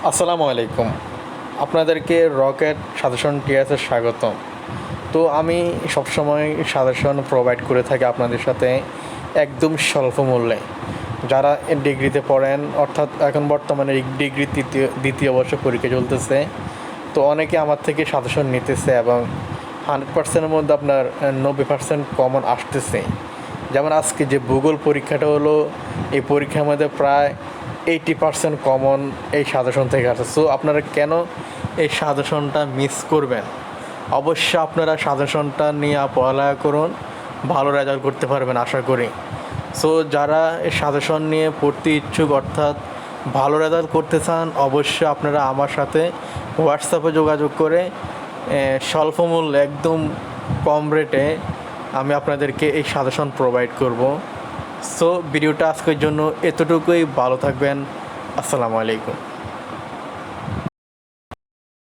আসসালামু আলাইকুম। আপনাদেরকে রকেট সাজেশন টিয়ার্সে স্বাগতম। তো আমি সবসময় সাজেশন প্রোভাইড করে থাকি আপনাদের সাথে একদম স্বল্প মূল্যে। যারা ডিগ্রিতে পড়েন, অর্থাৎ এখন বর্তমানে ডিগ্রি দ্বিতীয় বর্ষ পরীক্ষা চলতেছে, তো অনেকে আমার থেকে সাজেশন নিতেছে এবং 100%-এর মধ্যে আপনার 90% কমন আসতেছে। যেমন আজকে যে ভূগোল পরীক্ষাটা হলো, এই পরীক্ষার মধ্যে প্রায় 80% কমন এই সাজেশন থেকে আসে। সো আপনারা কেন এই সাজেশনটা মিস করবেন? অবশ্যই আপনারা সাজেশনটা নিয়ে পড়ালেখা করুন, ভালো রেজাল্ট করতে পারবেন আশা করি। সো যারা এই সাজেশন নিয়ে পড়তে ইচ্ছুক, অর্থাৎ ভালো রেজাল্ট করতে চান, অবশ্যই আপনারা আমার সাথে হোয়াটসঅ্যাপে যোগাযোগ করে স্বল্প মূল্যে একদম কম রেটে আমি আপনাদেরকে এই সাজেশন প্রোভাইড করব। সো ভিডিওটা আজকের জন্য এতটুকুই। ভালো থাকবেন। আসসালামু আলাইকুম।